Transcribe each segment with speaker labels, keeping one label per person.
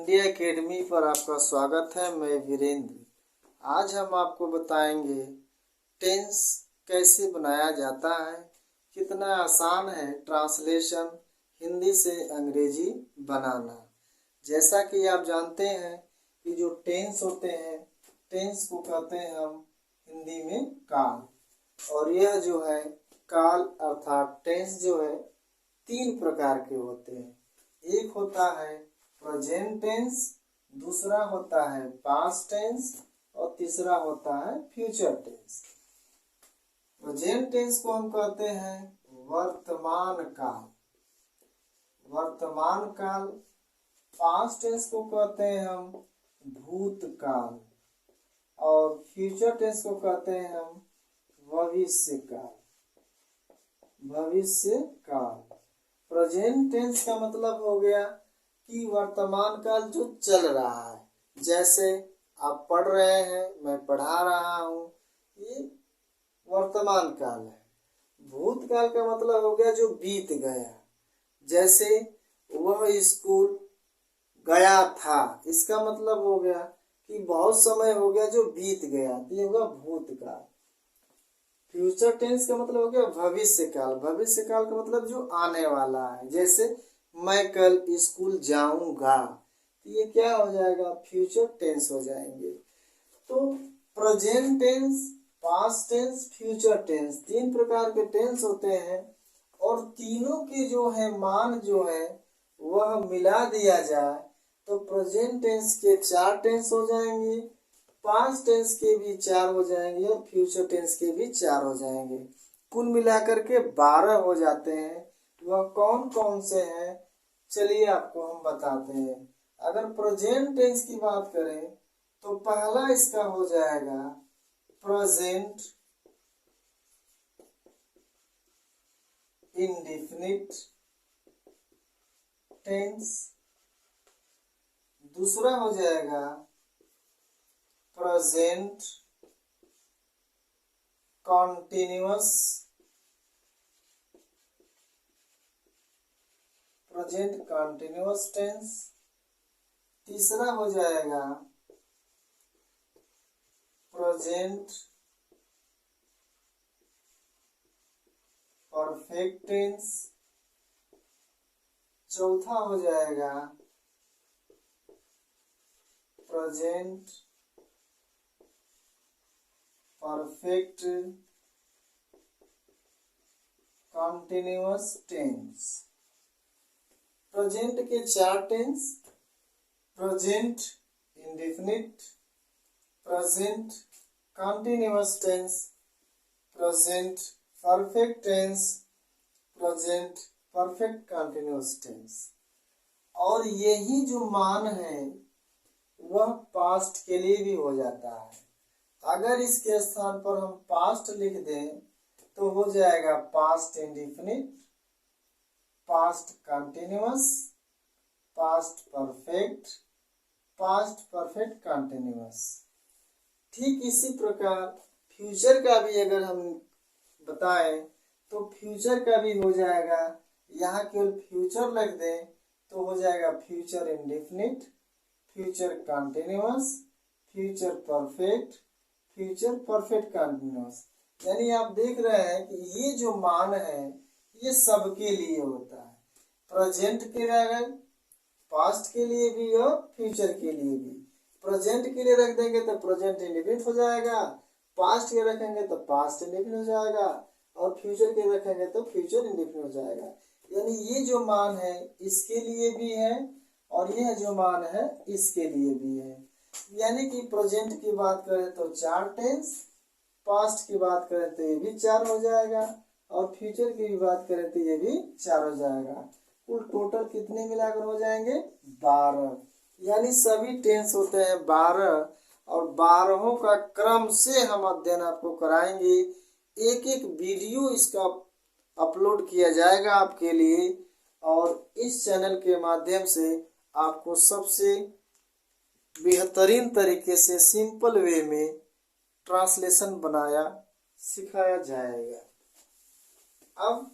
Speaker 1: India academy पर आपका स्वागत है। मैं वीरेंद्र। आज हम आपको बताएंगे टेंस कैसे बनाया जाता है, कितना आसान है ट्रांसलेशन हिंदी से अंग्रेजी बनाना। जैसा कि आप जानते हैं कि जो टेंस होते हैं, टेंस को कहते हैं हम हिंदी में काल, और यह जो है काल अर्थात टेंस जो है तीन प्रकार के होते हैं। एक होता है प्रेजेंट टेंस, दूसरा होता है पास्ट टेंस और तीसरा होता है फ्यूचर टेंस। प्रेजेंट टेंस को हम कहते हैं वर्तमान काल, वर्तमान काल। पास्ट टेंस को कहते हैं हम भूतकाल और फ्यूचर टेंस को कहते हैं हम भविष्य काल, भविष्य काल। प्रेजेंट टेंस का मतलब हो गया कि वर्तमान काल जो चल रहा है, जैसे आप पढ़ रहे हैं, मैं पढ़ा रहा हूँ, ये वर्तमान काल है। भूतकाल का मतलब हो गया जो बीत गया, जैसे वह स्कूल गया था, इसका मतलब हो गया कि बहुत समय हो गया जो बीत गया, तो ये होगा भूतकाल। फ्यूचर टेंस का मतलब हो गया भविष्य काल, भविष्य काल का मतलब जो आने वाला है, जैसे मैं कल स्कूल जाऊंगा, तो ये क्या हो जाएगा, फ्यूचर टेंस हो जाएंगे। तो present tense, past tense, future tense, तीन प्रकार के टेंस होते हैं और तीनों के जो है मान जो है वह मिला दिया जाए तो प्रेजेंट टेंस के 4 टेंस हो जाएंगे, पास्ट टेंस के भी 4 हो जाएंगे और फ्यूचर टेंस के भी 4 हो जाएंगे। कुल मिलाकर के 12 हो जाते हैं। वह कौन कौन से हैं, चलिए आपको हम बताते हैं। अगर प्रेजेंट टेंस की बात करें तो पहला इसका हो जाएगा प्रेजेंट इंडेफिनिट टेंस, दूसरा हो जाएगा present continuous, present continuous tense, तीसरा हो जाएगा प्रेजेंट परफेक्ट टेंस, चौथा हो जाएगा present perfect continuous tense. Present के 4 tense, present indefinite, present continuous tense, present perfect tense, present perfect continuous tense. और यही जो मान है वह पास्ट के लिए भी हो जाता है। अगर इसके स्थान पर हम पास्ट लिख दें तो हो जाएगा past indefinite, past continuous, past perfect, past perfect continuous. ठीक इसी प्रकार फ्यूचर का भी अगर हम बताएं तो फ्यूचर का भी हो जाएगा, यहाँ केवल फ्यूचर लिख दें तो हो जाएगा future indefinite, future continuous, future perfect, future perfect continuous. यानी आप देख रहे हैं कि ये जो मान है ये सबके लिए होता है, प्रेजेंट के लिए, पास्ट के लिए भी और फ्यूचर के लिए भी। प्रेजेंट के लिए रख देंगे तो प्रेजेंट इंडेफिनिट हो जाएगा, पास्ट के रखेंगे तो पास्ट इंडेफिनिट हो जाएगा और फ्यूचर के रखेंगे तो फ्यूचर इंडेफिनिट हो जाएगा। यानी ये जो मान है इसके लिए भी है और यह जो मान है इसके लिए भी है। यानी कि प्रेजेंट की बात करें तो 4 टेंस, पास्ट की बात करें तो ये भी 4 हो जाएगा और फ्यूचर की भी बात करें तो ये भी 4 हो जाएगा। कुल टोटल कितने मिलाकर हो जाएंगे, 12। यानी सभी टेंस होते हैं 12 और 12 का क्रम से हम अध्ययन आपको कराएंगे। एक एक वीडियो इसका अपलोड किया जाएगा आपके लिए और इस चैनल के माध्यम से आपको सबसे बेहतरीन तरीके से सिंपल वे में ट्रांसलेशन बनाया सिखाया जाएगा। अब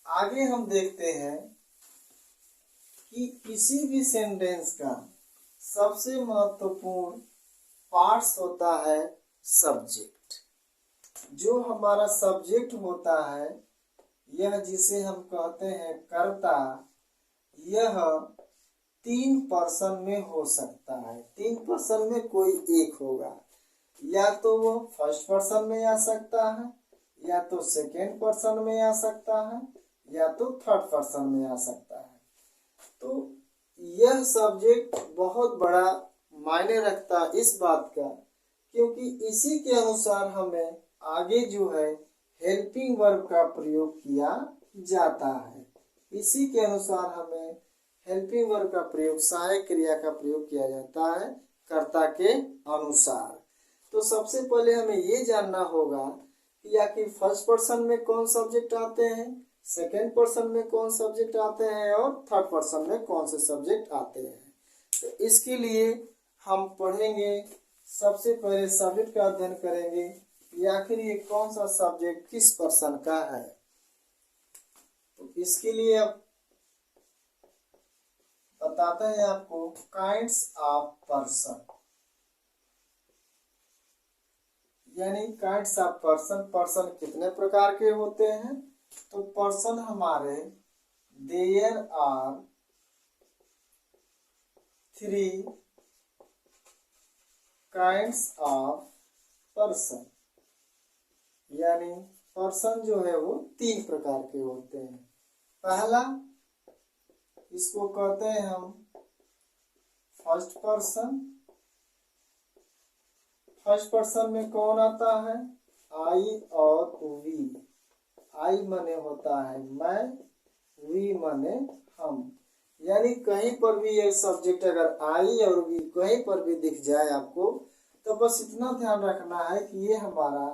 Speaker 1: आगे हम देखते हैं कि किसी भी सेंटेंस का सबसे महत्वपूर्ण पार्ट्स होता है सब्जेक्ट। जो हमारा सब्जेक्ट होता है, यह जिसे हम कहते हैं कर्ता, यह 3% में हो सकता है। 3% में कोई एक होगा, या तो वो फर्स्ट पर्सन में आ सकता है, या तो सेकेंड पर्सन में आ सकता है, या तो थर्ड पर्सन में आ सकता है। तो यह सब्जेक्ट बहुत बड़ा मायने रखता है इस बात का, क्योंकि इसी के अनुसार हमें आगे जो है हेल्पिंग वर्ब का प्रयोग किया जाता है। इसी के अनुसार हमें हेल्पिंग वर्ब का प्रयोग, सहायक क्रिया का प्रयोग किया जाता है कर्ता के अनुसार। तो सबसे पहले हमें ये जानना होगा कि आखिर फर्स्ट पर्सन में कौन सब्जेक्ट आते हैं, सेकेंड पर्सन में कौन सब्जेक्ट आते हैं और थर्ड पर्सन में कौन से सब्जेक्ट आते हैं। तो इसके लिए हम पढ़ेंगे, सबसे पहले सब्जेक्ट का अध्ययन करेंगे कि आखिर ये कौन सा सब्जेक्ट किस पर्सन का है। तो इसके लिए अब बताते हैं आपको काइंड्स ऑफ पर्सन, यानी काइंड्स ऑफ पर्सन। पर्सन कितने प्रकार के होते हैं? तो पर्सन हमारे there are 3 kinds of person, यानी पर्सन जो है वो 3 प्रकार के होते हैं। पहला, इसको कहते हैं हम फर्स्ट पर्सन। फर्स्ट पर्सन में कौन आता है? आई और वी। आई माने होता है मैं, वी माने हम। यानी कहीं पर भी ये सब्जेक्ट अगर आई और वी कहीं पर भी दिख जाए आपको, तो बस इतना ध्यान रखना है कि ये हमारा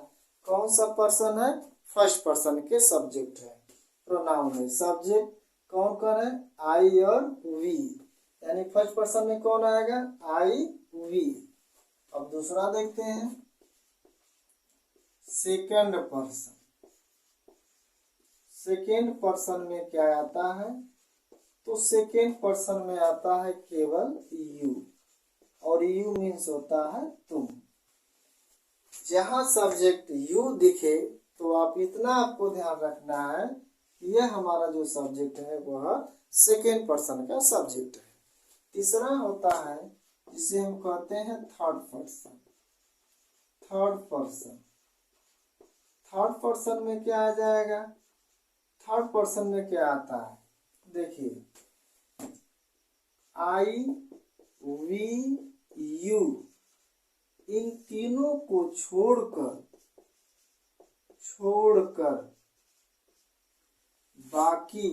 Speaker 1: कौन सा पर्सन है? फर्स्ट पर्सन के सब्जेक्ट है। प्रोनाउन में सब्जेक्ट कौन कौन है? आई और वी। यानी फर्स्ट पर्सन में कौन आएगा? आई, वी। अब दूसरा देखते हैं, सेकंड पर्सन। सेकेंड पर्सन में क्या आता है? तो सेकेंड पर्सन में आता है केवल यू, और यू मीन्स होता है तुम। जहां सब्जेक्ट यू दिखे तो आप इतना आपको ध्यान रखना है कि यह हमारा जो सब्जेक्ट है वह सेकेंड पर्सन का सब्जेक्ट है। तीसरा होता है जिसे हम कहते हैं third person. Third person, third person में क्या आ जाएगा? थर्ड पर्सन में क्या आता है? देखिए, आई, वी, यू, इन तीनों को छोड़कर बाकी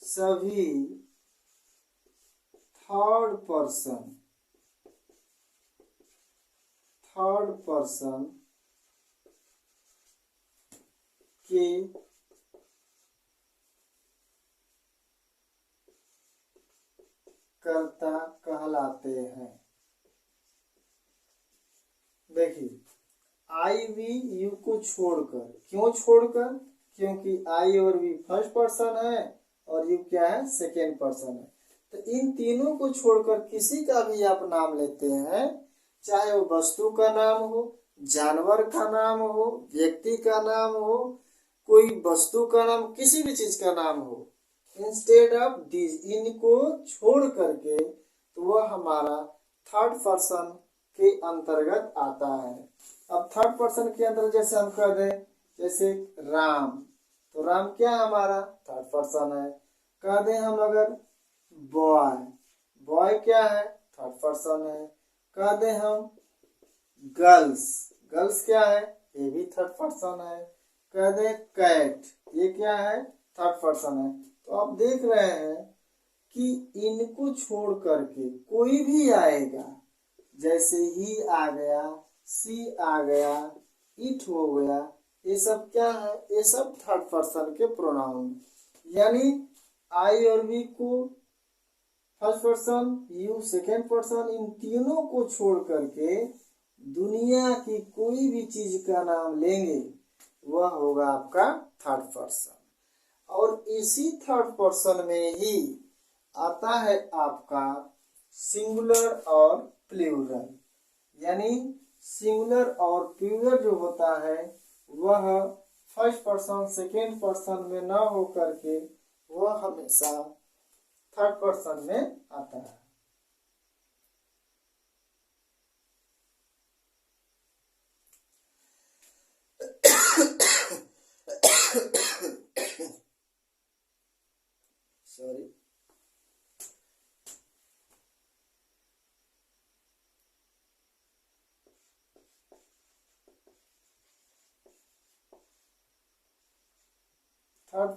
Speaker 1: सभी थर्ड पर्सन के कर्ता कहलाते हैं। देखिए, आई, वी, यू को छोड़कर, क्यों छोड़कर? क्योंकि आई और वी फर्स्ट पर्सन है और यू क्या है? सेकेंड पर्सन है। तो इन तीनों को छोड़कर किसी का भी आप नाम लेते हैं, चाहे वो वस्तु का नाम हो, जानवर का नाम हो, व्यक्ति का नाम हो, कोई वस्तु का नाम, किसी भी चीज का नाम हो, इंस्टेड ऑफ दिस, इनको छोड़ करके, तो वह हमारा थर्ड पर्सन के अंतर्गत आता है। अब थर्ड पर्सन के अंदर जैसे हम कह दें, जैसे राम, तो राम क्या हमारा? थर्ड पर्सन है। कह दें हम अगर बॉय, बॉय क्या है? थर्ड पर्सन है। कह दें हम गर्ल्स, गर्ल्स क्या है? ये भी थर्ड पर्सन है। कह दें कैट, ये क्या है? थर्ड पर्सन है। तो आप देख रहे हैं कि इनको छोड़ करके कोई भी आएगा, जैसे ही आ गया, सी आ गया, इट हो गया, ये सब क्या है? ये सब थर्ड पर्सन के प्रोनाउन। यानी आई और वी को first person, you second person, इन तीनों को छोड़ करके दुनिया की कोई भी चीज का नाम लेंगे, वह होगा आपका थर्ड पर्सन। और इसी थर्ड पर्सन में ही आता है आपका सिंगुलर और प्लूरल। यानी सिंगुलर और प्लूरल जो होता है वह फर्स्ट पर्सन सेकेंड पर्सन में ना हो करके वह हमेशा थर्ड पर्सन में आता है। सॉरी, थर्ड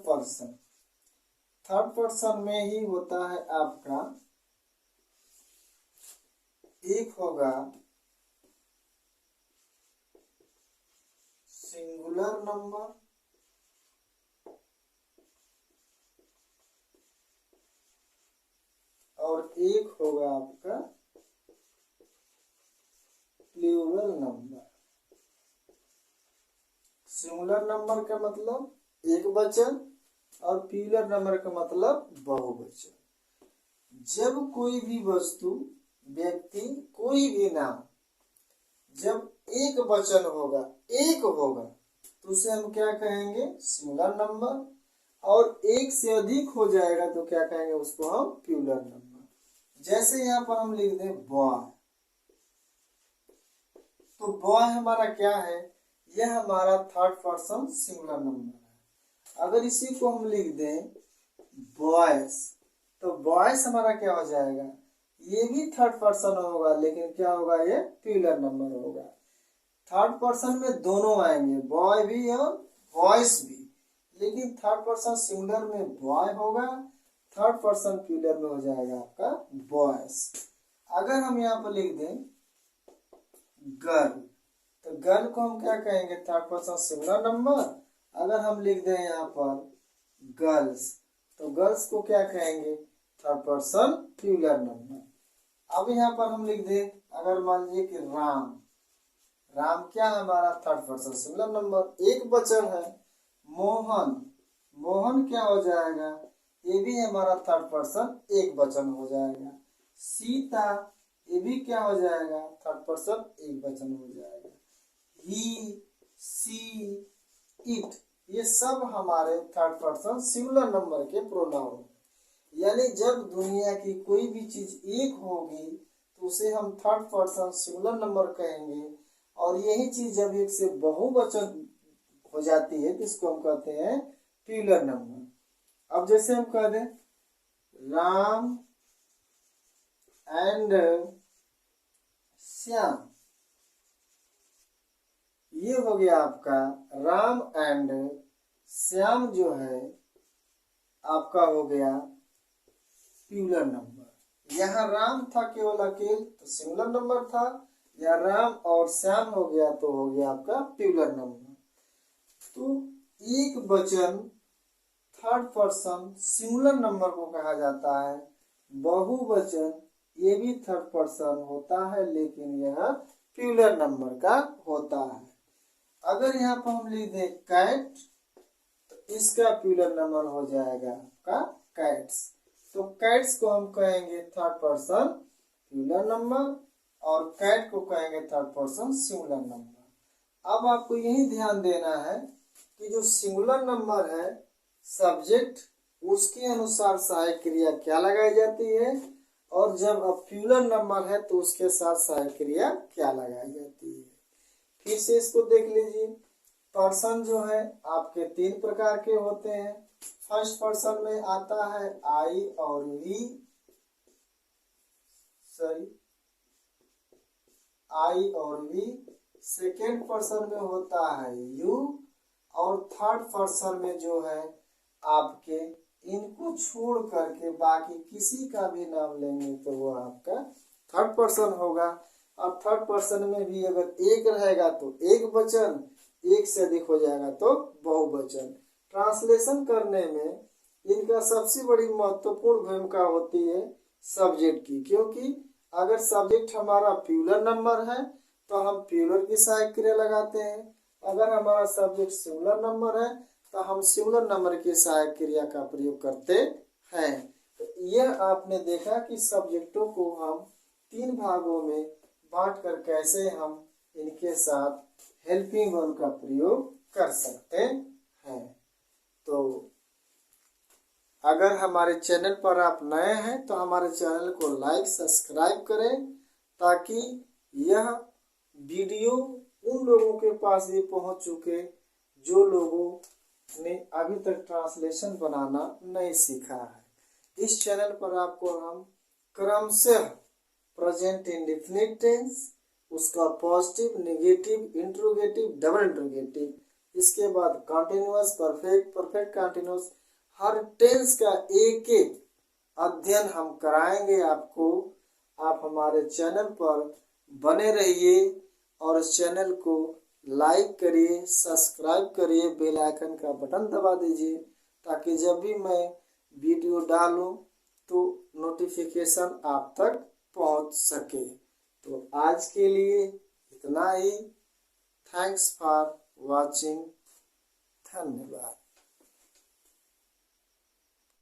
Speaker 1: पर्सन में ही होता है आपका, एक होगा सिंगुलर नंबर और एक होगा आपका प्लूरल नंबर। सिंगुलर नंबर का मतलब एक वचन और प्लूरल नंबर का मतलब बहुवचन। जब कोई भी वस्तु, व्यक्ति, कोई भी नाम जब एक वचन होगा, एक होगा, तो उसे हम क्या कहेंगे? Singular number. और एक से अधिक हो जाएगा तो क्या कहेंगे? उसको हम प्लूरल नंबर। जैसे यहाँ पर हम लिख दें बॉय, तो बॉय हमारा क्या है? यह हमारा थर्ड पर्सन सिंगुलर नंबर है। अगर इसी को हम लिख दें बॉयज, तो बॉयज हमारा क्या हो जाएगा? ये भी थर्ड पर्सन होगा, लेकिन क्या होगा? ये प्लूरल नंबर होगा। थर्ड पर्सन में दोनों आएंगे, बॉय भी और बॉयज भी, लेकिन थर्ड पर्सन सिंगुलर में बॉय होगा, थर्ड पर्सन प्लूरल में हो जाएगा आपका बॉयज। अगर हम यहाँ पर लिख दें गर्ल, तो गर्ल को हम क्या कहेंगे? Third person singular number. अगर हम लिख दें यहाँ पर गर्ल्स, तो गर्ल्स को क्या कहेंगे? Third person plural number. अब यहाँ पर हम लिख दें, अगर मान लीजिए कि राम, राम क्या है हमारा? थर्ड पर्सन सिंगुलर नंबर, एक वचन है। मोहन, मोहन क्या हो जाएगा? ये भी हमारा थर्ड पर्सन एक वचन हो जाएगा। सीता, ये भी क्या हो जाएगा? थर्ड पर्सन एक वचन हो जाएगा। ही, सी, इट, ये सब हमारे थर्ड पर्सन सिंगुलर नंबर के प्रोनाउन। यानी जब दुनिया की कोई भी चीज एक होगी तो उसे हम थर्ड पर्सन सिंगुलर नंबर कहेंगे, और यही चीज जब एक से बहुवचन हो जाती है तो इसको हम कहते हैं प्लूरल नंबर। अब जैसे हम कह दें राम एंड श्याम, ये हो गया आपका राम एंड श्याम, जो है आपका हो गया प्लूरल नंबर। यहाँ राम था केवल अकेले तो सिंगुलर नंबर था, या राम और श्याम हो गया तो हो गया आपका प्लूरल नंबर। तो एक वचन थर्ड पर्सन सिंगुलर नंबर को कहा जाता है। बहुवचन ये भी थर्ड पर्सन होता है, लेकिन यह प्लूरल नंबर का होता है। अगर यहाँ पर हम लिख दें कैट, तो इसका प्लूरल नंबर हो जाएगा आपका कैट्स। तो कैट्स को हम कहेंगे थर्ड पर्सन प्लूरल नंबर, और कैट को कहेंगे थर्ड पर्सन सिंगुलर नंबर। अब आपको यही ध्यान देना है कि जो सिंगुलर नंबर है, सब्जेक्ट, उसके अनुसार सहायक क्रिया क्या लगाई जाती है, और जब अब प्लूरल नंबर है तो उसके साथ सहायक क्रिया क्या लगाई जाती है। फिर से इसको देख लीजिए। पर्सन जो है आपके तीन प्रकार के होते हैं। फर्स्ट पर्सन में आता है आई और वी, आई और वी। सेकेंड पर्सन में होता है यू, और थर्ड पर्सन में जो है आपके इनको छोड़ करके बाकी किसी का भी नाम लेंगे तो वो आपका थर्ड पर्सन होगा। और थर्ड पर्सन में भी अगर एक रहेगा तो एक वचन, एक से अधिक हो जाएगा तो बहुवचन। ट्रांसलेशन करने में इनका सबसे बड़ी महत्वपूर्ण भूमिका होती है सब्जेक्ट की, क्योंकि अगर सब्जेक्ट हमारा प्लूरल नंबर है तो हम प्लूरल की सहायक क्रिया लगाते हैं, अगर हमारा सब्जेक्ट सिंगुलर नंबर है तो हम सिंगुलर नंबर की सहायक क्रिया का प्रयोग करते हैं। तो यह आपने देखा कि सब्जेक्टों को हम 3 भागों में बांटकर कैसे हम इनके साथ हेल्पिंग वर्ब का प्रयोग कर सकते हैं। तो अगर हमारे चैनल पर आप नए हैं तो हमारे चैनल को लाइक सब्सक्राइब करें, ताकि यह वीडियो उन लोगों के पास भी पहुंच चुके जो लोगों ने अभी तक ट्रांसलेशन बनाना नहीं सीखा है। इस चैनल पर आपको हम क्रमशः प्रेजेंट इंडेफिनिट टेंस, उसका positive, negative, interrogative, double interrogative, इसके बाद कॉन्टिन्यूअस, परफेक्ट, परफेक्ट कॉन्टिन्यूअस, हर टेंस का एक एक अध्ययन हम कराएंगे आपको। आप हमारे चैनल पर बने रहिए और इस चैनल को लाइक करिए, सब्सक्राइब करिए, बेल आइकन का बटन दबा दीजिए, ताकि जब भी मैं वीडियो डालूं तो नोटिफिकेशन आप तक पहुंच सके। तो आज के लिए इतना ही। Thanks for watching. धन्यवाद।